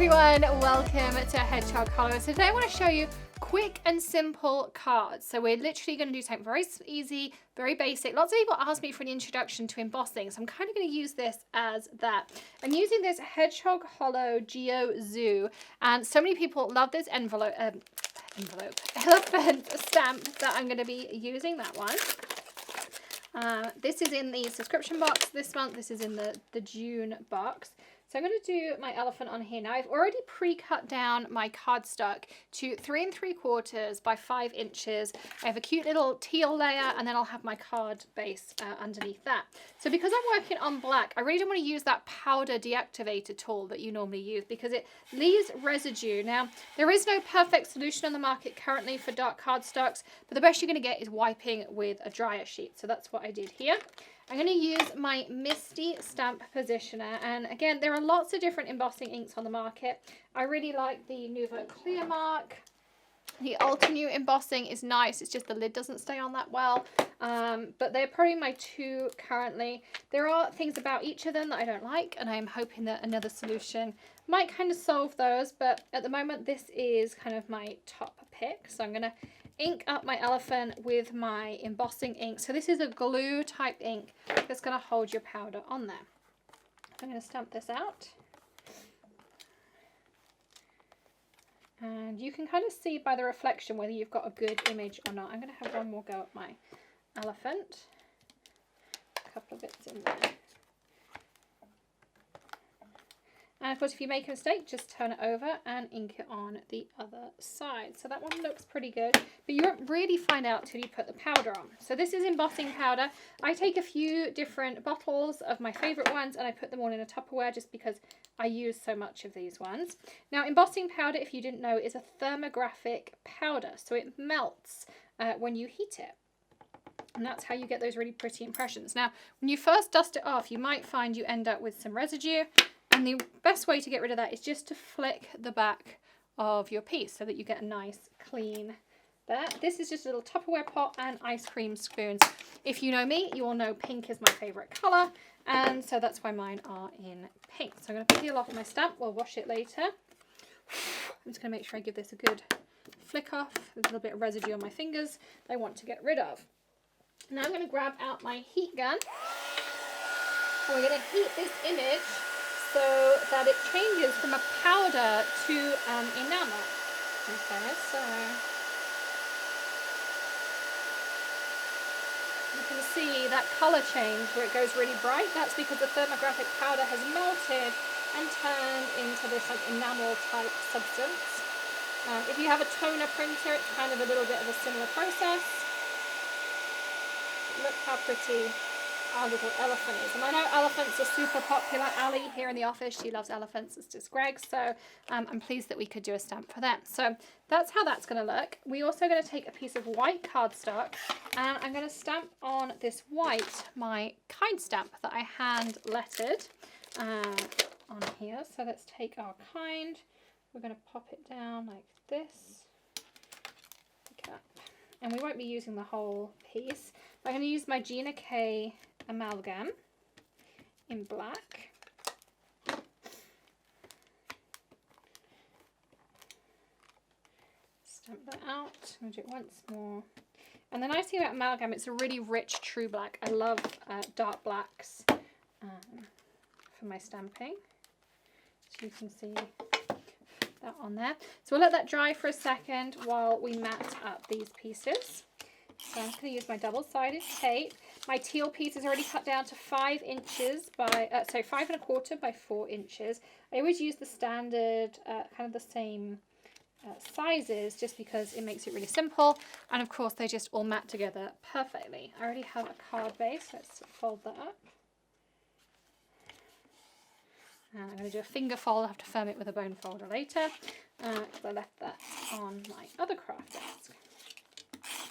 everyone, welcome to Hedgehog Hollow. So today I want to show you quick and simple cards. So we're literally going to do something very easy, very basic. Lots of people ask me for an introduction to embossing, so I'm kind of going to use this as that. I'm using this Hedgehog Hollow Geo Zoo, and so many people love this elephant stamp that I'm going to be using, that one. This is in the subscription box this month. This is in the June box. So I'm going to do my elephant on here. Now I've already pre-cut down my cardstock to 3 3/4 by 5 inches. I have a cute little teal layer, and then I'll have my card base underneath that. So because I'm working on black, I really don't want to use that powder deactivator tool that you normally use because it leaves residue. Now there is no perfect solution on the market currently for dark cardstocks, but the best you're going to get is wiping with a dryer sheet. So that's what I did here. I'm going to use my Misty Stamp Positioner, and again, there are lots of different embossing inks on the market. I really like the Nouveau Clear Mark. The Ultra New embossing is nice, it's just the lid doesn't stay on that well, but they're probably my two currently. There are things about each of them that I don't like, and I'm hoping that another solution might kind of solve those, but at the moment this is kind of my top pick. So I'm going to ink up my elephant with my embossing ink. So this is a glue type ink that's going to hold your powder on there. I'm going to stamp this out. And you can kind of see by the reflection whether you've got a good image or not. I'm going to have one more go at my elephant. A couple of bits in there. And of course, if you make a mistake, just turn it over and ink it on the other side. So that one looks pretty good, but you won't really find out till you put the powder on. So this is embossing powder. I take a few different bottles of my favorite ones and I put them all in a Tupperware just because I use so much of these ones. Now, embossing powder, if you didn't know, is a thermographic powder. So it melts when you heat it. And that's how you get those really pretty impressions. Now, when you first dust it off, you might find you end up with some residue. And the best way to get rid of that is just to flick the back of your piece so that you get a nice clean there. This is just a little Tupperware pot and ice cream spoons. If you know me, you all know pink is my favorite color, and so that's why mine are in pink. So I'm going to peel off my stamp. We'll wash it later. I'm just going to make sure I give this a good flick off. There's a little bit of residue on my fingers that I want to get rid of. Now I'm going to grab out my heat gun, and we're going to heat this image so that it changes from a powder to enamel. Okay, so you can see that color change where it goes really bright. That's because the thermographic powder has melted and turned into this like enamel type substance. If you have a toner printer, it's kind of a little bit of a similar process. Look how pretty our little elephant is. And I know elephants are super popular. Ali here in the office, she loves elephants, as does Greg, so I'm pleased that we could do a stamp for them. So that's how that's going to look. We're also going to take a piece of white cardstock, and I'm going to stamp on this white my kind stamp that I hand lettered on here. So let's take our kind, we're going to pop it down like this, pick it up, and we won't be using the whole piece. I'm going to use my Gina K amalgam in black. Stamp that out. I'm going to do it once more. And the nice thing about amalgam, it's a really rich true black. I love dark blacks for my stamping. So you can see that on there. So we'll let that dry for a second while we mat up these pieces. So I'm just going to use my double-sided tape. My teal piece is already cut down to 5 inches by, 5 1/4 by 4 inches. I always use the standard, kind of the same sizes just because it makes it really simple. And of course, they just all mat together perfectly. I already have a card base. Let's fold that up. And I'm going to do a finger fold. I'll have to firm it with a bone folder later because I left that on my other craft desk.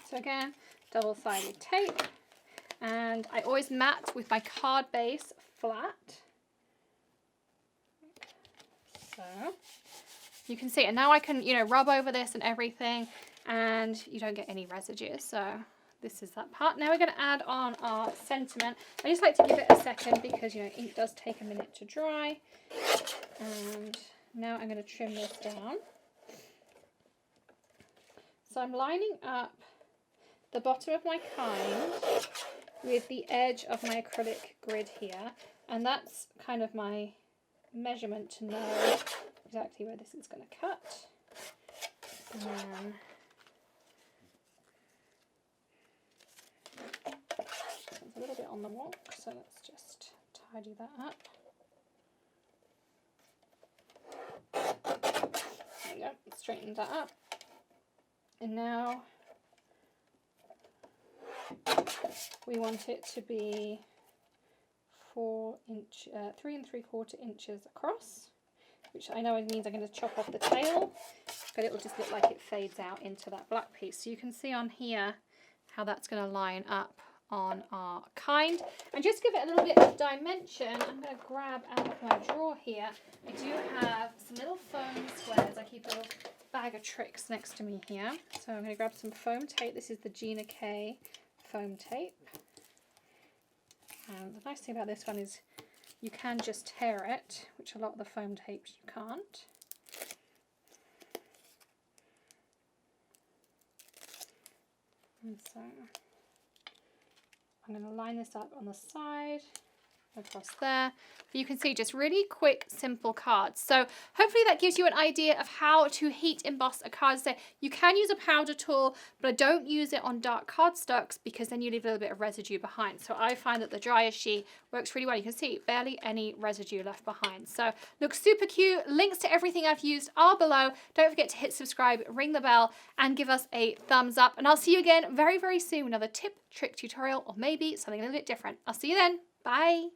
So again, double-sided tape, and I always mat with my card base flat. So you can see it. Now I can, rub over this and everything, and you don't get any residue. So this is that part. Now we're going to add on our sentiment. I just like to give it a second because, ink does take a minute to dry. And Now I'm going to trim this down. So I'm lining up the bottom of my kind with the edge of my acrylic grid here, and that's kind of my measurement to know exactly where this is going to cut. And then it's a little bit on the wonk, so let's just tidy that up. There we go, straightened that up. And now we want it to be 3 3/4 inches across, which I know it means I'm going to chop off the tail, but it will just look like it fades out into that black piece. So you can see on here how that's going to line up on our kind. And just to give it a little bit of dimension, I'm going to grab out of my drawer here. I do have some little foam squares. I keep a little bag of tricks next to me here. So I'm going to grab some foam tape. This is the Gina K foam tape. And the nice thing about this one is you can just tear it, which a lot of the foam tapes you can't. And so I'm going to line this up on the side, across there. But you can see just really quick, simple cards. So hopefully that gives you an idea of how to heat emboss a card. So you can use a powder tool, but I don't use it on dark cardstocks because then you leave a little bit of residue behind. So I find that the dryer sheet works really well. You can see barely any residue left behind. So looks super cute. Links to everything I've used are below. Don't forget to hit subscribe, ring the bell, and give us a thumbs up. And I'll see you again very, very soon with another tip, trick, tutorial, or maybe something a little bit different. I'll see you then. Bye.